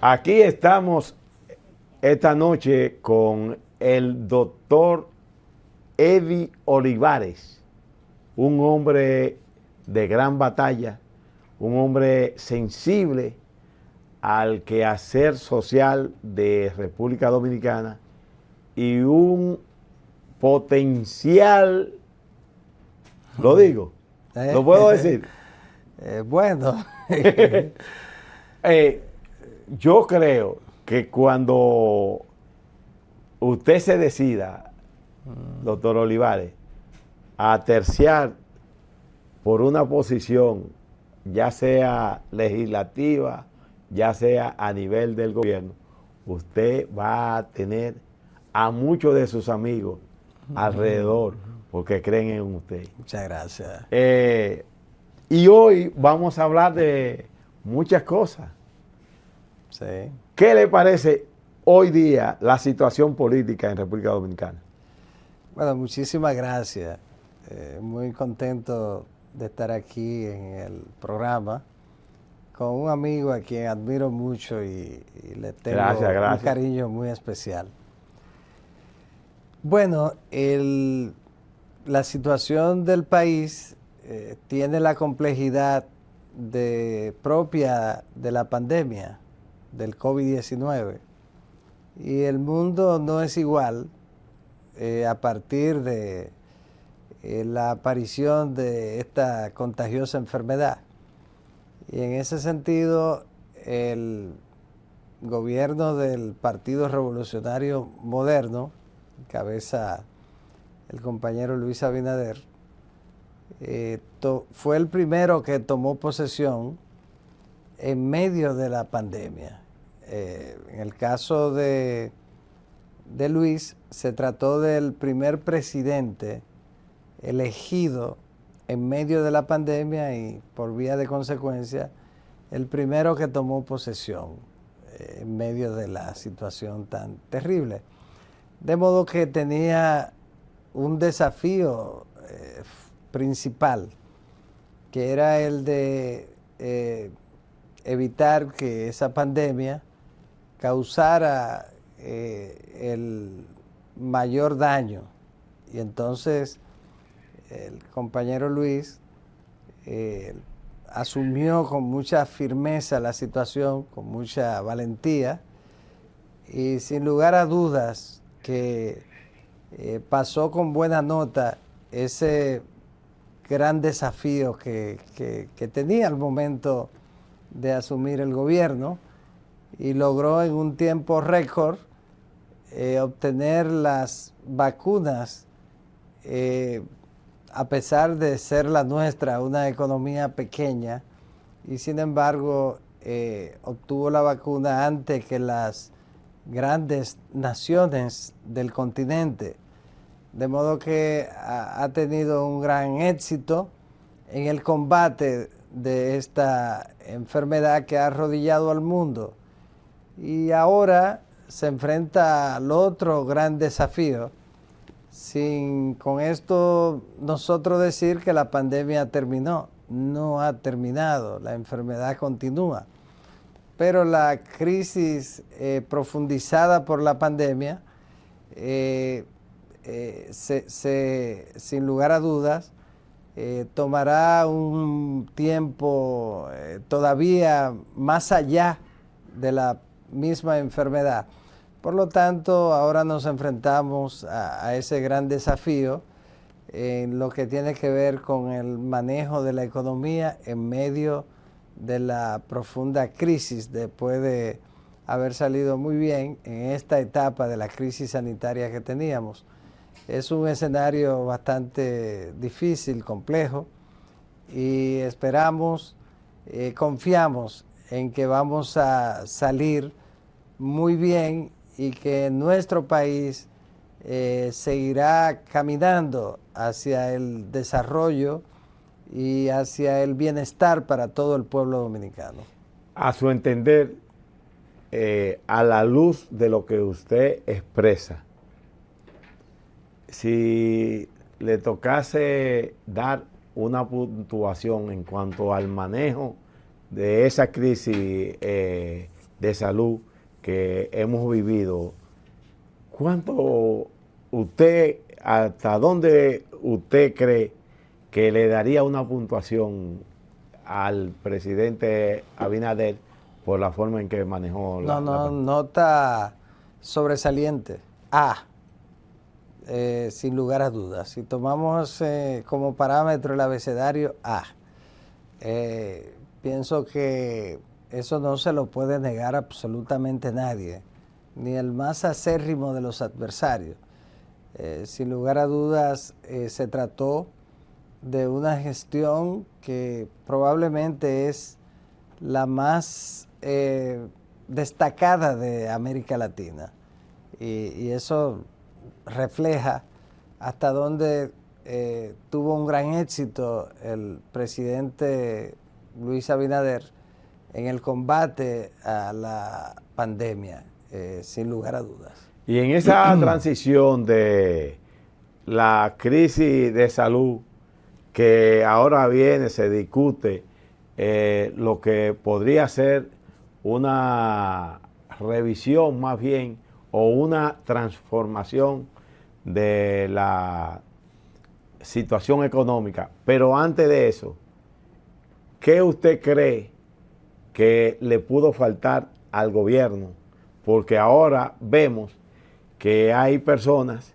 Aquí estamos esta noche con el doctor Eddie Olivares, un hombre de gran batalla, un hombre sensible al quehacer social de República Dominicana y un potencial, lo digo, lo puedo decir. Bueno, Yo creo que cuando usted se decida, doctor Olivares, a terciar por una posición, ya sea legislativa, ya sea a nivel del gobierno, usted va a tener a muchos de sus amigos alrededor porque creen en usted. muchas gracias. Y hoy vamos a hablar de muchas cosas. Sí. ¿Qué le parece hoy día la situación política en República Dominicana? Bueno, muchísimas gracias. Muy contento de estar aquí en el programa con un amigo a quien admiro mucho y le tengo un cariño muy especial. Bueno, la situación del país tiene la complejidad propia de la pandemia del COVID-19 y el mundo no es igual a partir de la aparición de esta contagiosa enfermedad. Y en ese sentido, el gobierno del Partido Revolucionario Moderno, cabeza el compañero Luis Abinader, fue el primero que tomó posesión en medio de la pandemia. En el caso de Luis, se trató del primer presidente elegido en medio de la pandemia y por vía de consecuencia, el primero que tomó posesión en medio de la situación tan terrible. De modo que tenía un desafío principal, que era el de evitar que esa pandemia causara el mayor daño. Y entonces el compañero Luis asumió con mucha firmeza la situación, con mucha valentía, y sin lugar a dudas que pasó con buena nota ese gran desafío que tenía al momento de asumir el gobierno, y logró en un tiempo récord obtener las vacunas, a pesar de ser la nuestra una economía pequeña, y sin embargo obtuvo la vacuna antes que las grandes naciones del continente, de modo que ha tenido un gran éxito en el combate de esta enfermedad que ha arrodillado al mundo. Y ahora se enfrenta al otro gran desafío, sin con esto nosotros decir que la pandemia terminó. No ha terminado, la enfermedad continúa. Pero la crisis profundizada por la pandemia, sin lugar a dudas, tomará un tiempo todavía más allá de la misma enfermedad. Por lo tanto, ahora nos enfrentamos a ese gran desafío en lo que tiene que ver con el manejo de la economía en medio de la profunda crisis, después de haber salido muy bien en esta etapa de la crisis sanitaria que teníamos. Es un escenario bastante difícil, complejo, y esperamos, confiamos en que vamos a salir muy bien y que nuestro país seguirá caminando hacia el desarrollo y hacia el bienestar para todo el pueblo dominicano. A su entender, a la luz de lo que usted expresa, si le tocase dar una puntuación en cuanto al manejo de esa crisis de salud que hemos vivido, ¿cuánto usted, hasta dónde usted cree que le daría una puntuación al presidente Abinader por la forma en que manejó nota sobresaliente. A, sin lugar a dudas. Si tomamos como parámetro el abecedario A, pienso que eso no se lo puede negar absolutamente nadie, ni el más acérrimo de los adversarios. Sin lugar a dudas, se trató de una gestión que probablemente es la más destacada de América Latina. Y eso refleja hasta dónde tuvo un gran éxito el presidente Luis Abinader en el combate a la pandemia, sin lugar a dudas. Y en esa transición de la crisis de salud que ahora viene, se discute lo que podría ser una revisión más bien o una transformación de la situación económica. Pero antes de eso, ¿qué usted cree que le pudo faltar al gobierno? Porque ahora vemos que hay personas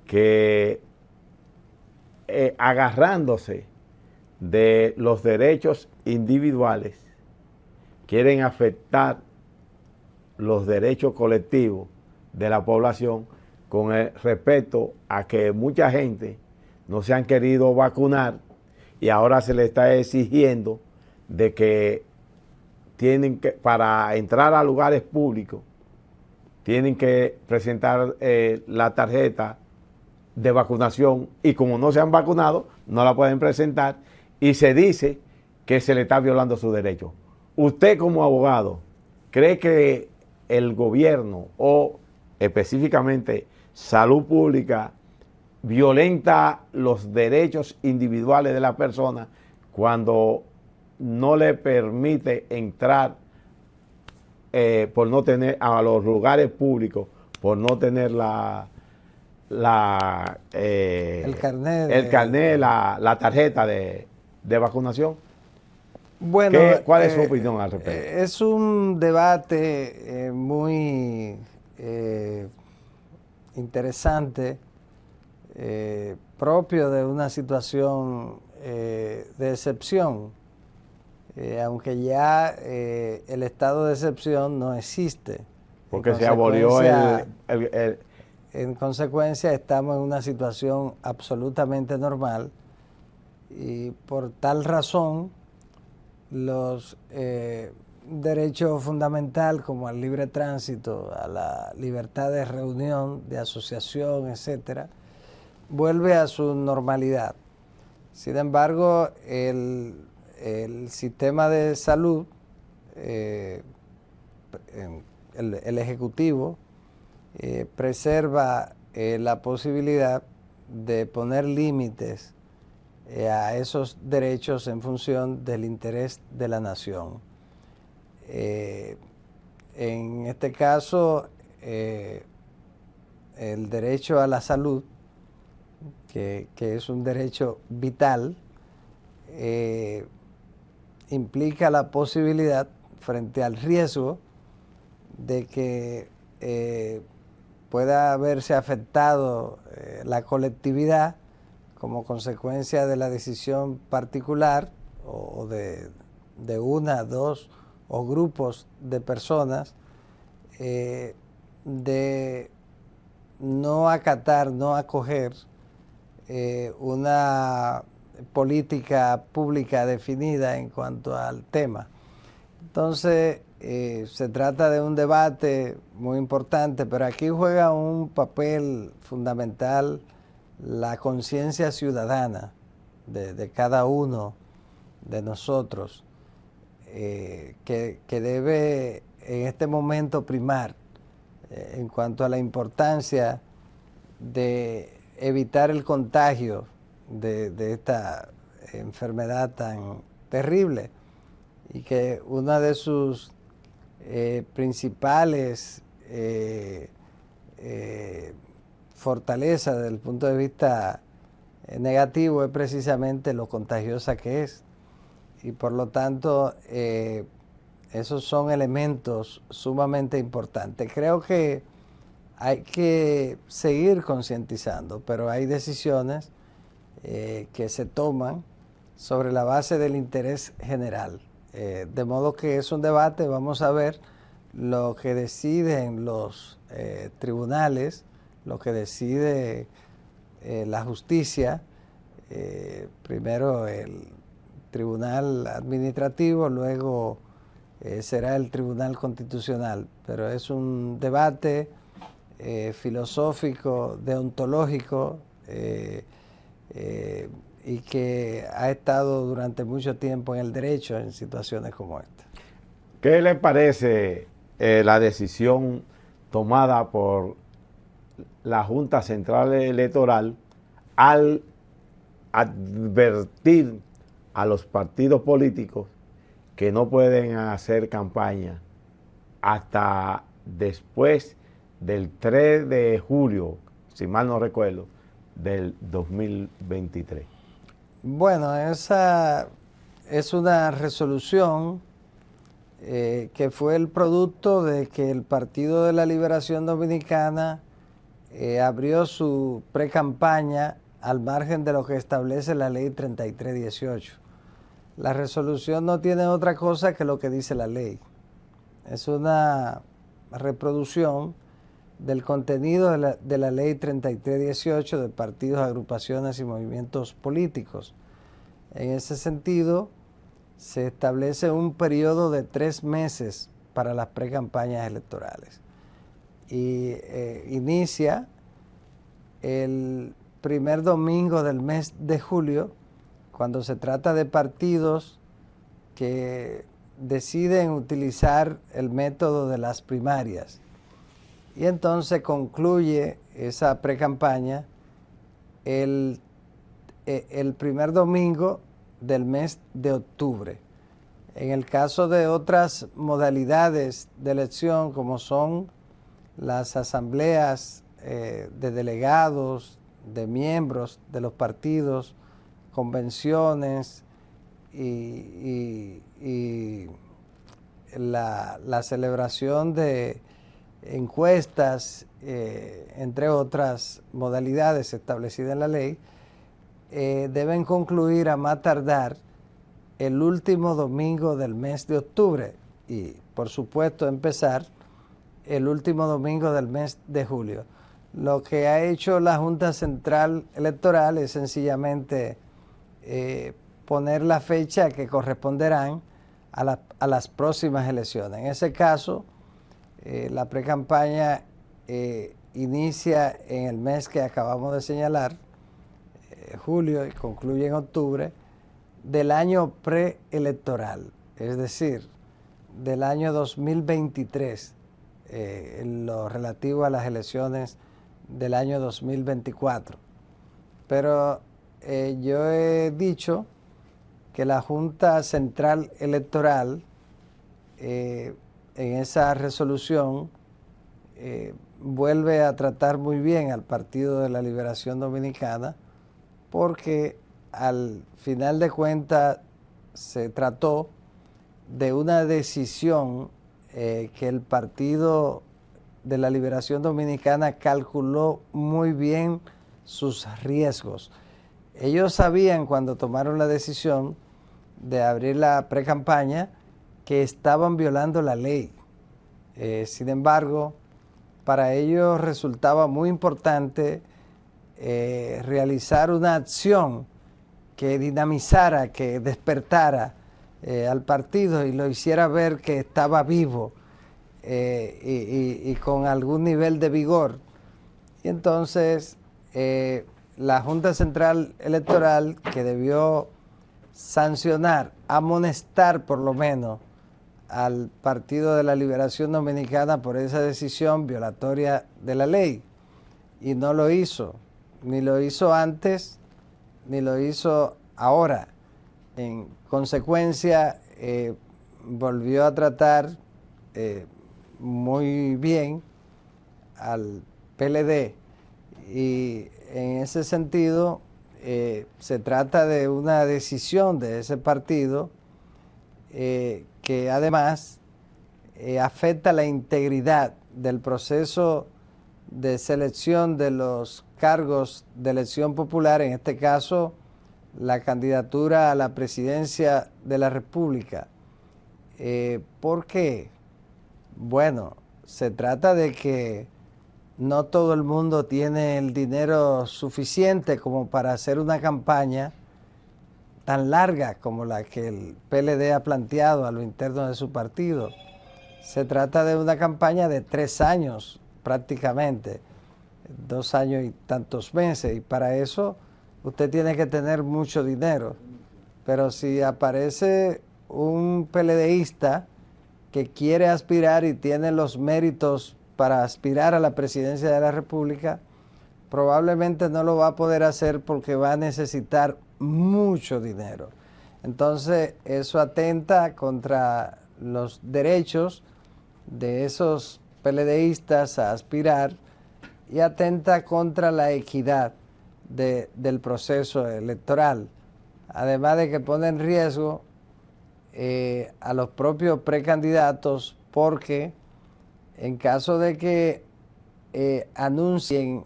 que agarrándose de los derechos individuales quieren afectar los derechos colectivos de la población con el respecto a que mucha gente no se han querido vacunar y ahora se le está exigiendo de que tienen que, para entrar a lugares públicos, tienen que presentar la tarjeta de vacunación y como no se han vacunado, no la pueden presentar y se dice que se le está violando su derecho. Usted como abogado, ¿cree que el gobierno o específicamente salud pública violenta los derechos individuales de la persona cuando no le permite entrar por no tener a los lugares públicos, por no tener el carnet, la tarjeta de vacunación? Bueno, ¿Cuál es su opinión al respecto? Es un debate muy interesante, propio de una situación de excepción, aunque ya el estado de excepción no existe. Porque se abolió En consecuencia, estamos en una situación absolutamente normal y por tal razón los derechos fundamentales como el libre tránsito, a la libertad de reunión, de asociación, etcétera, vuelve a su normalidad. Sin embargo, el sistema de salud, el Ejecutivo, preserva la posibilidad de poner límites a esos derechos en función del interés de la nación. En este caso, el derecho a la salud, que es un derecho vital, implica la posibilidad frente al riesgo de que pueda verse afectado la colectividad como consecuencia de la decisión particular o de una, dos o grupos de personas de no acatar, no acoger una política pública definida en cuanto al tema. Entonces, se trata de un debate muy importante, pero aquí juega un papel fundamental la conciencia ciudadana de cada uno de nosotros, que debe en este momento primar en cuanto a la importancia de evitar el contagio de esta enfermedad tan terrible y que una de sus principales fortalezas desde el punto de vista negativo es precisamente lo contagiosa que es. Y por lo tanto, esos son elementos sumamente importantes. Creo que hay que seguir concientizando, pero hay decisiones que se toman sobre la base del interés general. De modo que es un debate, vamos a ver lo que deciden los tribunales, lo que decide la justicia, primero el tribunal administrativo, luego será el tribunal constitucional, pero es un debate filosófico, deontológico, y que ha estado durante mucho tiempo en el derecho en situaciones como esta. ¿Qué le parece la decisión tomada por la Junta Central Electoral al advertir a los partidos políticos que no pueden hacer campaña hasta después del 3 de julio, si mal no recuerdo, del 2023? Bueno, esa es una resolución que fue el producto de que el Partido de la Liberación Dominicana abrió su pre-campaña al margen de lo que establece la ley 3318. La resolución no tiene otra cosa que lo que dice la ley. Es una reproducción del contenido de la ley 3318 de partidos, agrupaciones y movimientos políticos. En ese sentido, se establece un periodo de 3 meses para las precampañas electorales. Y inicia el primer domingo del mes de julio, cuando se trata de partidos que deciden utilizar el método de las primarias. Y entonces concluye esa precampaña el primer domingo del mes de octubre. En el caso de otras modalidades de elección, como son las asambleas de delegados, de miembros de los partidos, convenciones y la celebración de encuestas, entre otras modalidades establecidas en la ley, deben concluir a más tardar el último domingo del mes de octubre y, por supuesto, empezar el último domingo del mes de julio. Lo que ha hecho la Junta Central Electoral es sencillamente poner la fecha que corresponderán a las próximas elecciones. En ese caso, la precampaña inicia en el mes que acabamos de señalar, julio, y concluye en octubre, del año preelectoral, es decir, del año 2023, en lo relativo a las elecciones del año 2024. Pero yo he dicho que la Junta Central Electoral, en esa resolución, vuelve a tratar muy bien al Partido de la Liberación Dominicana, porque al final de cuentas se trató de una decisión que el Partido de la Liberación Dominicana calculó muy bien sus riesgos. Ellos sabían cuando tomaron la decisión de abrir la precampaña que estaban violando la ley. Sin embargo, para ellos resultaba muy importante realizar una acción que dinamizara, que despertara al partido y lo hiciera ver que estaba vivo y con algún nivel de vigor. Y entonces la Junta Central Electoral, que debió sancionar, amonestar por lo menos al Partido de la Liberación Dominicana por esa decisión violatoria de la ley, y no lo hizo, ni lo hizo antes, ni lo hizo ahora. En consecuencia, volvió a tratar muy bien al PLD, y en ese sentido se trata de una decisión de ese partido que además afecta la integridad del proceso de selección de los cargos de elección popular, en este caso la candidatura a la presidencia de la República. ¿Por qué? Bueno, se trata de que no todo el mundo tiene el dinero suficiente como para hacer una campaña tan larga como la que el PLD ha planteado a lo interno de su partido. Se trata de una campaña de 3 años prácticamente, 2 años y tantos meses, y para eso usted tiene que tener mucho dinero. Pero si aparece un PLDista que quiere aspirar y tiene los méritos para aspirar a la presidencia de la República, probablemente no lo va a poder hacer porque va a necesitar mucho dinero. Entonces, eso atenta contra los derechos de esos PLDistas a aspirar y atenta contra la equidad del proceso electoral. Además de que pone en riesgo a los propios precandidatos, porque en caso de que anuncien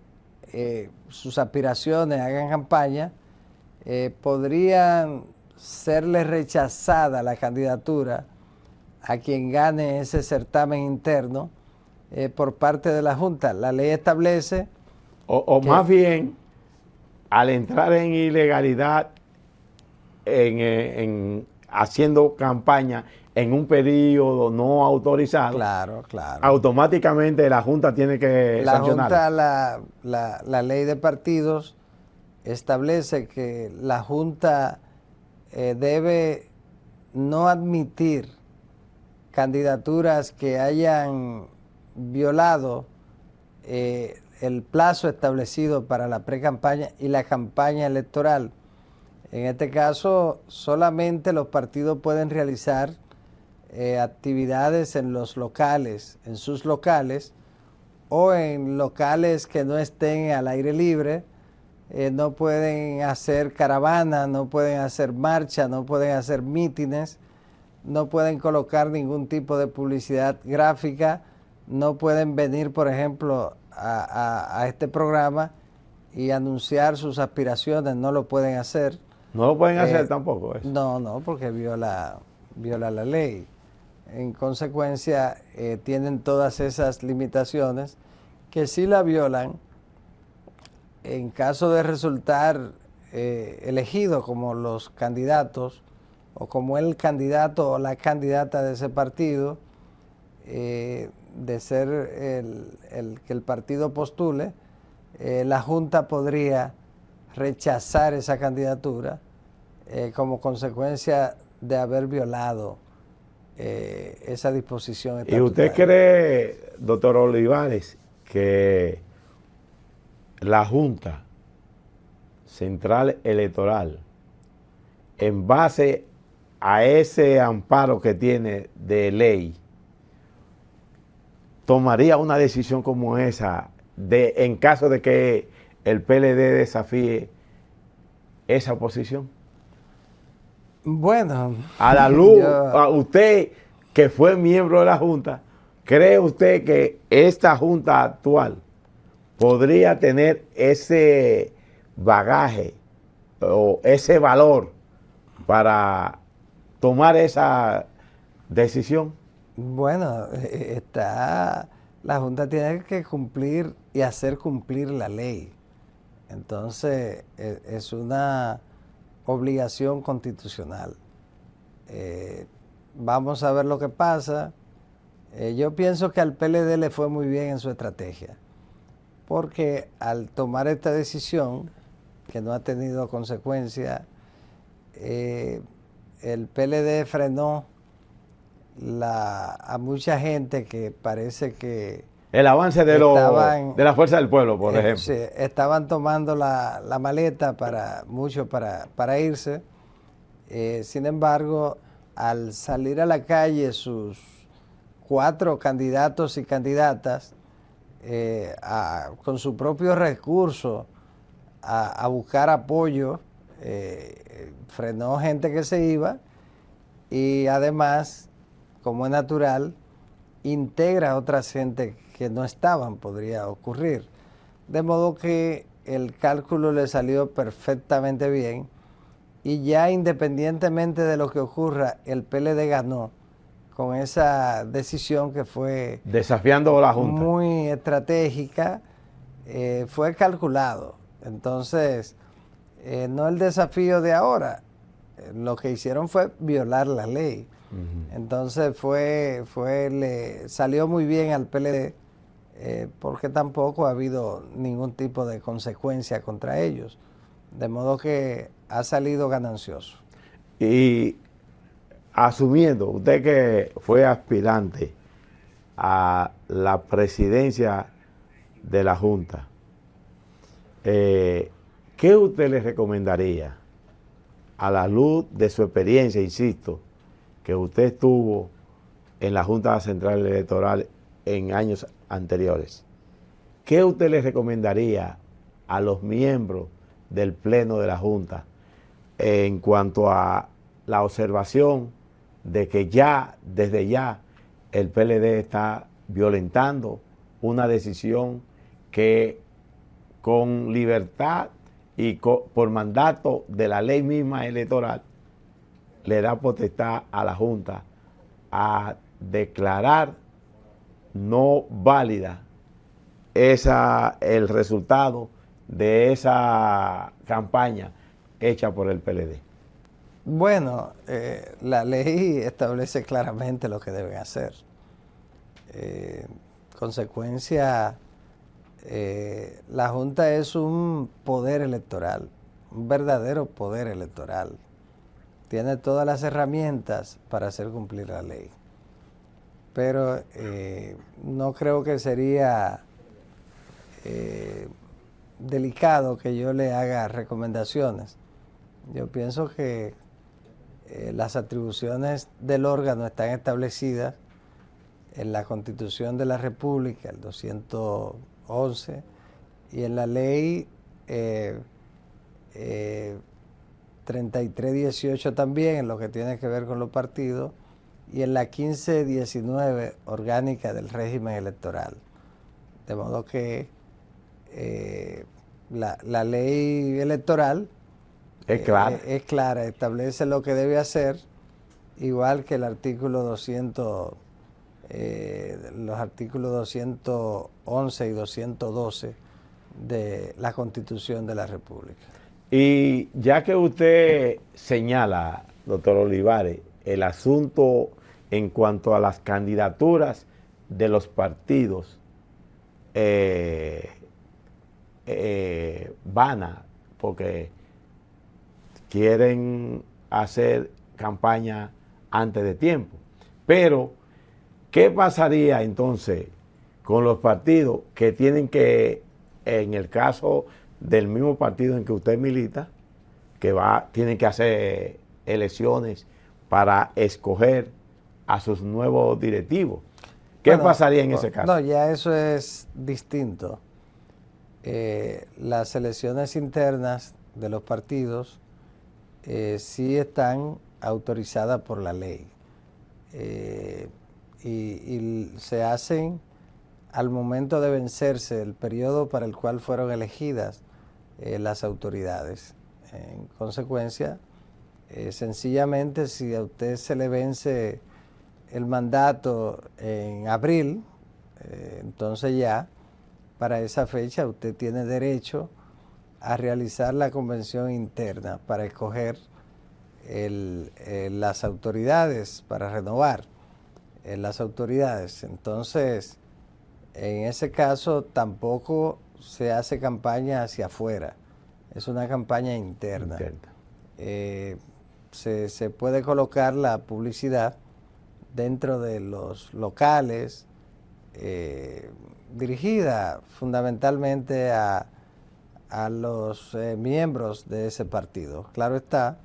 sus aspiraciones, hagan campaña, podrían serle rechazada la candidatura a quien gane ese certamen interno por parte de la Junta. La ley establece o más bien, al entrar en ilegalidad, en haciendo campaña en un periodo no autorizado, claro, automáticamente la Junta tiene que sancionar. La ley de partidos establece que la Junta debe no admitir candidaturas que hayan violado el plazo establecido para la precampaña y la campaña electoral. En este caso, solamente los partidos pueden realizar actividades en los locales, en sus locales, o en locales que no estén al aire libre. No pueden hacer caravanas, no pueden hacer marchas, no pueden hacer mítines, no pueden colocar ningún tipo de publicidad gráfica, no pueden venir, por ejemplo, a este programa y anunciar sus aspiraciones, no lo pueden hacer. No lo pueden hacer tampoco eso. No, porque viola la ley. En consecuencia, tienen todas esas limitaciones que si la violan, en caso de resultar elegido como los candidatos o como el candidato o la candidata de ese partido, de ser el que el partido postule, la Junta podría rechazar esa candidatura como consecuencia de haber violado esa disposición estatutaria. ¿Y usted cree, doctor Olivares, que la Junta Central Electoral, en base a ese amparo que tiene de ley, tomaría una decisión como esa en caso de que el PLD desafíe esa posición? Bueno, a la luz, a usted que fue miembro de la Junta, ¿cree usted que esta Junta actual podría tener ese bagaje o ese valor para tomar esa decisión? Bueno, la Junta tiene que cumplir y hacer cumplir la ley. Entonces, es una obligación constitucional. Vamos a ver lo que pasa. Yo pienso que al PLD le fue muy bien en su estrategia, porque al tomar esta decisión, que no ha tenido consecuencia, el PLD frenó a mucha gente que parece que el avance de la Fuerza del Pueblo, por ejemplo. Sí, estaban tomando la maleta muchos para irse. Sin embargo, al salir a la calle sus 4 candidatos y candidatas con su propio recurso a buscar apoyo, frenó gente que se iba y además, como es natural, integra a otras gente que no estaban, podría ocurrir. De modo que el cálculo le salió perfectamente bien y ya independientemente de lo que ocurra, el PLD ganó con esa decisión que fue desafiando a la Junta. Muy estratégica, fue calculado. Entonces, no el desafío de ahora, lo que hicieron fue violar la ley. Entonces le salió muy bien al PLD, porque tampoco ha habido ningún tipo de consecuencia contra ellos. De modo que ha salido ganancioso. Y asumiendo, usted que fue aspirante a la presidencia de la Junta, ¿qué usted le recomendaría a la luz de su experiencia, insisto, que usted estuvo en la Junta Central Electoral en años anteriores? ¿Qué usted le recomendaría a los miembros del Pleno de la Junta en cuanto a la observación de que ya, desde ya, el PLD está violentando una decisión que con libertad y por mandato de la ley misma electoral le da potestad a la Junta a declarar no válida el resultado de esa campaña hecha por el PLD? Bueno, la ley establece claramente lo que deben hacer. Consecuencia, la Junta es un poder electoral, un verdadero poder electoral. Tiene todas las herramientas para hacer cumplir la ley. Pero no creo que sería delicado que yo le haga recomendaciones. Yo pienso que las atribuciones del órgano están establecidas en la Constitución de la República, el 211, y en la ley 3318 también, en lo que tiene que ver con los partidos, y en la 1519 orgánica del régimen electoral. De modo que la ley electoral es clara. Es clara, establece lo que debe hacer, igual que el artículo 200, los artículos 211 y 212 de la Constitución de la República. Y ya que usted señala, doctor Olivares, el asunto en cuanto a las candidaturas de los partidos, vana, porque quieren hacer campaña antes de tiempo. Pero, ¿qué pasaría entonces con los partidos que tienen que, en el caso del mismo partido en que usted milita, tienen que hacer elecciones para escoger a sus nuevos directivos? ¿Qué pasaría en ese caso? No, ya eso es distinto. Las elecciones internas de los partidos sí están autorizadas por la ley y se hacen al momento de vencerse el periodo para el cual fueron elegidas las autoridades. En consecuencia, sencillamente, si a usted se le vence el mandato en abril, entonces ya para esa fecha usted tiene derecho a realizar la convención interna para escoger las autoridades, para renovar las autoridades. Entonces, en ese caso tampoco se hace campaña hacia afuera, es una campaña interna. Se puede colocar la publicidad dentro de los locales, dirigida fundamentalmente a los miembros de ese partido. Claro está,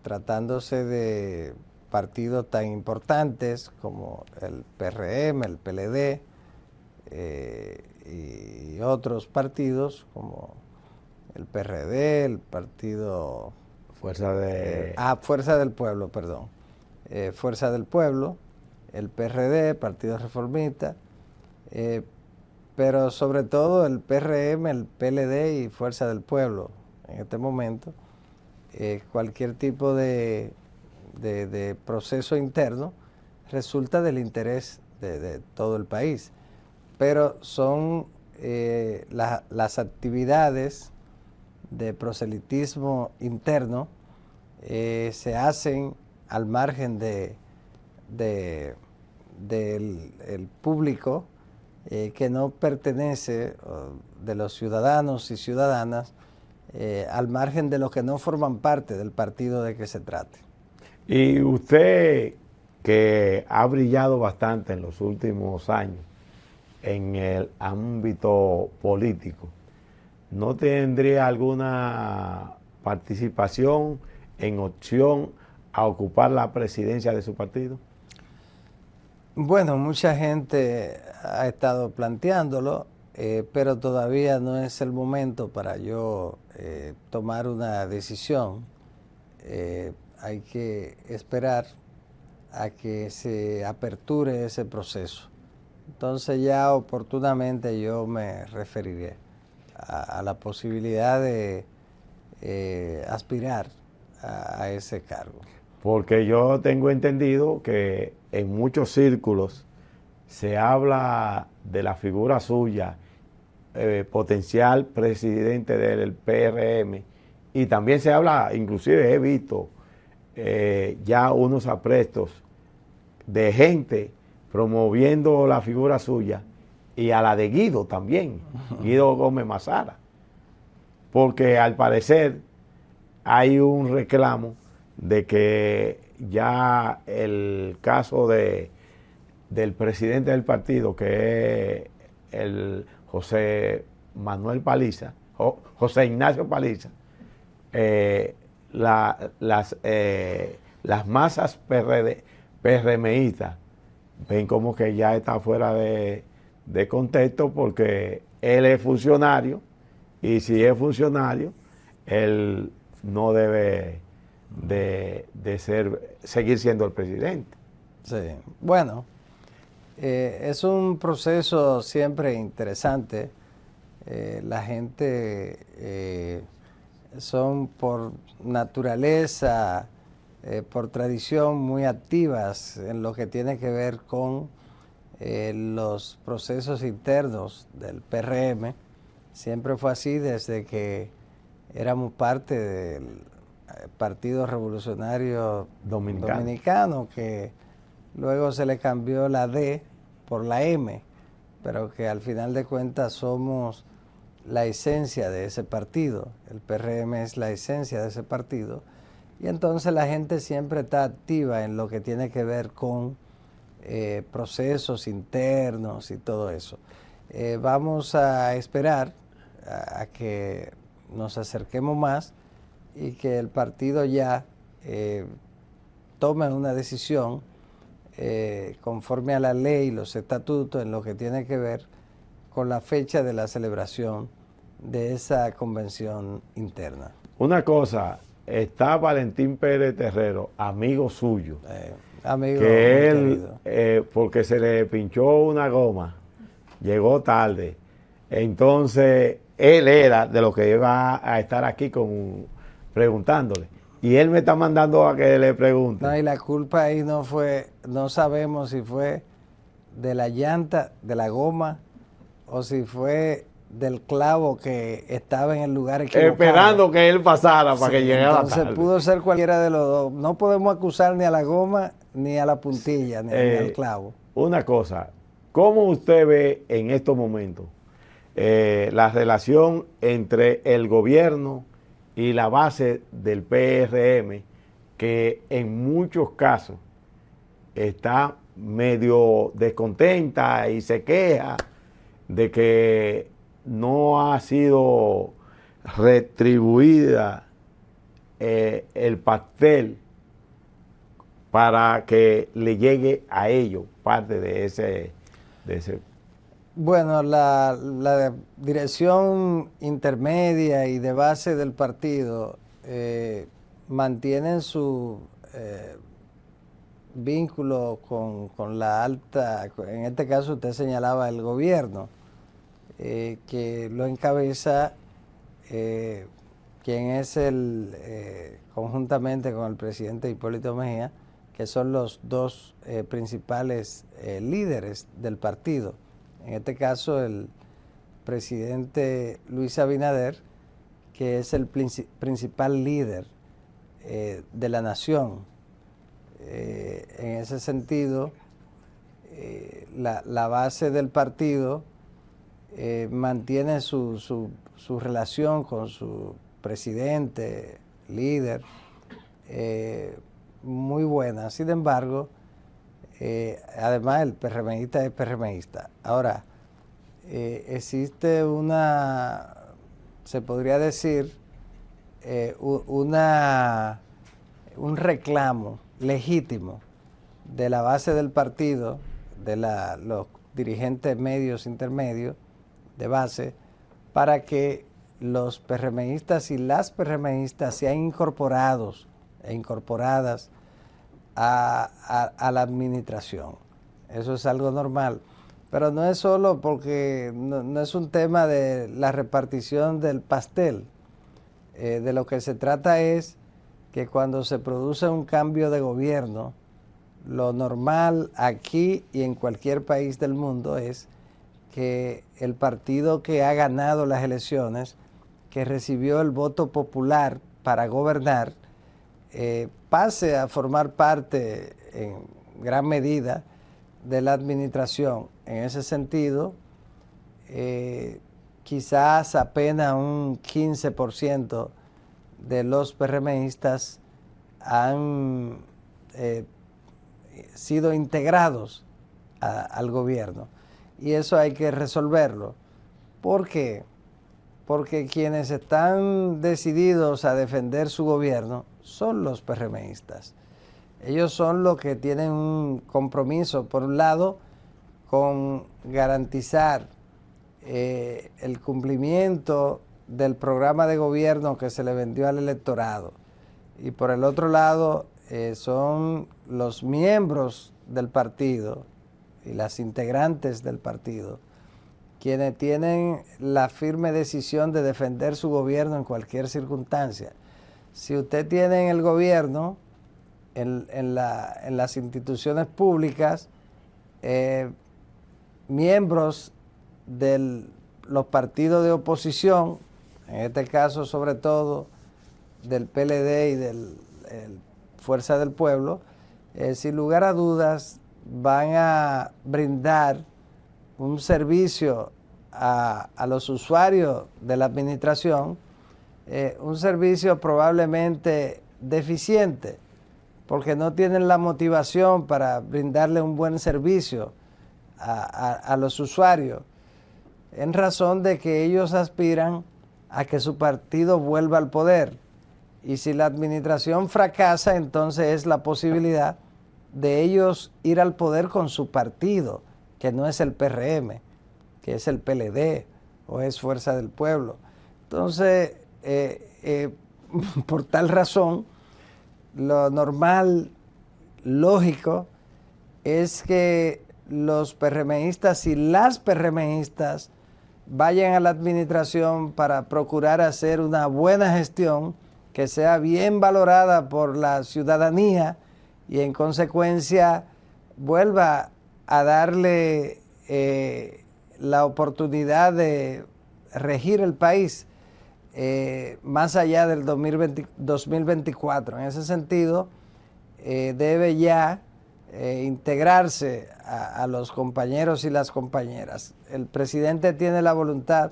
tratándose de partidos tan importantes como el PRM, el PLD y otros partidos como el PRD, el partido... Fuerza del Pueblo, perdón. Fuerza del Pueblo, el PRD, Partido Reformista, pero sobre todo el PRM, el PLD y Fuerza del Pueblo en este momento. Cualquier tipo de proceso interno resulta del interés de todo el país, pero son las actividades de proselitismo interno se hacen al margen del público que no pertenece, de los ciudadanos y ciudadanas, al margen de los que no forman parte del partido de que se trate. Y usted, que ha brillado bastante en los últimos años en el ámbito político, ¿no tendría alguna participación en opción a ocupar la presidencia de su partido? Bueno, mucha gente ha estado planteándolo, pero todavía no es el momento para yo tomar una decisión. Hay que esperar a que se aperture ese proceso. Entonces ya oportunamente yo me referiré a la posibilidad de aspirar a ese cargo. Porque yo tengo entendido que en muchos círculos se habla de la figura suya, potencial presidente del PRM, y también se habla, inclusive he visto ya unos aprestos de gente promoviendo la figura suya y a la de Guido también, Guido Gómez Mazara, porque al parecer hay un reclamo de que ya el caso del presidente del partido, que es el José Manuel Paliza, José Ignacio Paliza, las masas PRMistas ven como que ya está fuera de contexto, porque él es funcionario, y si es funcionario, él no debe seguir siendo el presidente. Sí, bueno, es un proceso siempre interesante. La gente son por naturaleza, por tradición, muy activas en lo que tiene que ver con los procesos internos del PRM. Siempre fue así desde que éramos parte del Partido Revolucionario Dominicano, que luego se le cambió la D por la M, pero que al final de cuentas somos la esencia de ese partido. El PRM es la esencia de ese partido, y entonces la gente siempre está activa en lo que tiene que ver con procesos internos y todo eso. Vamos a esperar a que nos acerquemos más y que el partido ya tome una decisión conforme a la ley y los estatutos en lo que tiene que ver con la fecha de la celebración de esa convención interna. Una cosa, está Valentín Pérez Terrero, amigo suyo, amigo que él, porque se le pinchó una goma, llegó tarde, entonces él era de los que iba a estar aquí preguntándole, y él me está mandando a que le pregunte. No, y la culpa ahí no fue, no sabemos si fue de la llanta, de la goma, o si fue del clavo que estaba en el lugar equivocado. Esperando que él pasara para que llegara tarde. Entonces pudo ser cualquiera de los dos. No podemos acusar ni a la goma, ni a la puntilla, ni al clavo. Una cosa, ¿cómo usted ve en estos momentos la relación entre el gobierno y la base del PRM, que en muchos casos está medio descontenta y se queja de que no ha sido retribuida el pastel para que le llegue a ellos parte de ese. Bueno, la dirección intermedia y de base del partido mantienen su vínculo con la alta, en este caso usted señalaba el gobierno, que lo encabeza quien es conjuntamente con el presidente Hipólito Mejía, que son los dos principales líderes del partido. En este caso, el presidente Luis Abinader, que es el principal líder de la nación. En ese sentido, la base del partido mantiene su relación con su presidente, líder, muy buena. Sin embargo, además el PRMista es PRMista. Ahora, existe se podría decir, un reclamo legítimo de la base del partido, de los dirigentes medios, intermedios, de base, para que los PRMistas y las PRMistas sean incorporados e incorporadas a la administración. Eso es algo normal. Pero no es solo porque no es un tema de la repartición del pastel. De lo que se trata es que cuando se produce un cambio de gobierno, lo normal aquí y en cualquier país del mundo es que el partido que ha ganado las elecciones, que recibió el voto popular para gobernar, pase a formar parte en gran medida de la administración. En ese sentido, quizás apenas un 15% de los PRMistas han sido integrados al gobierno. Y eso hay que resolverlo. ¿Por qué? Porque quienes están decididos a defender su gobierno son los PRMistas. Ellos son los que tienen un compromiso, por un lado, con garantizar el cumplimiento del programa de gobierno que se le vendió al electorado. Y por el otro lado, son los miembros del partido y las integrantes del partido quienes tienen la firme decisión de defender su gobierno en cualquier circunstancia. Si usted tiene en el gobierno, en las instituciones públicas, miembros de los partidos de oposición, en este caso sobre todo del PLD y del Fuerza del Pueblo, sin lugar a dudas van a brindar un servicio a los usuarios de la administración, un servicio probablemente deficiente, porque no tienen la motivación para brindarle un buen servicio a los usuarios, en razón de que ellos aspiran a que su partido vuelva al poder. Y si la administración fracasa, entonces es la posibilidad de ellos ir al poder con su partido, que no es el PRM, que es el PLD o es Fuerza del Pueblo. Entonces, por tal razón, lo normal, lógico, es que los PRMistas y las PRMistas vayan a la administración para procurar hacer una buena gestión que sea bien valorada por la ciudadanía y en consecuencia vuelva a darle la oportunidad de regir el país más allá del 2024. En ese sentido, debe ya integrarse a los compañeros y las compañeras. El presidente tiene la voluntad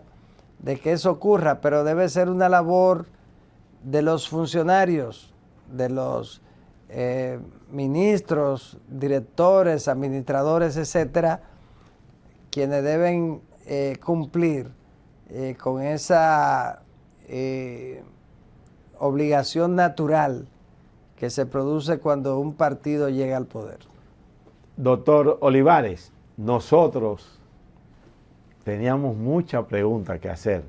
de que eso ocurra, pero debe ser una labor de los funcionarios, de los ministros, directores, administradores, etcétera, quienes deben cumplir con esa obligación natural que se produce cuando un partido llega al poder. Doctor Olivares, nosotros teníamos muchas preguntas que hacer.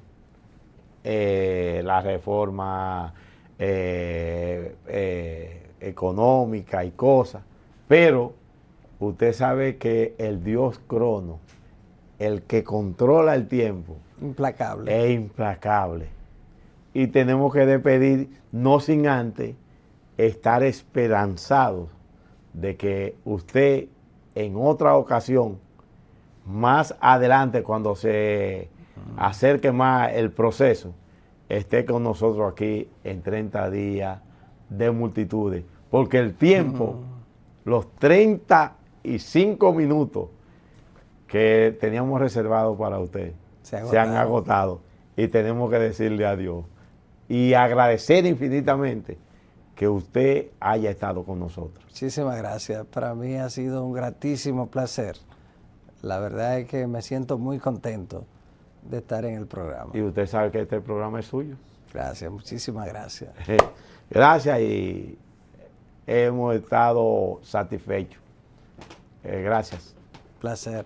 La reforma económica y cosas, pero usted sabe que el Dios Crono, el que controla el tiempo, Implacable. es implacable. Y tenemos que despedir, no sin antes estar esperanzados de que usted en otra ocasión, más adelante, cuando se acerque más el proceso, esté con nosotros aquí en 30 días de multitudes. Porque el tiempo, los 35 minutos que teníamos reservados para usted, se han agotado. Y tenemos que decirle adiós. Y agradecer infinitamente que usted haya estado con nosotros. Muchísimas gracias. Para mí ha sido un gratísimo placer. La verdad es que me siento muy contento de estar en el programa. Y usted sabe que este programa es suyo. Gracias, muchísimas gracias. Gracias y hemos estado satisfechos. Gracias. Placer.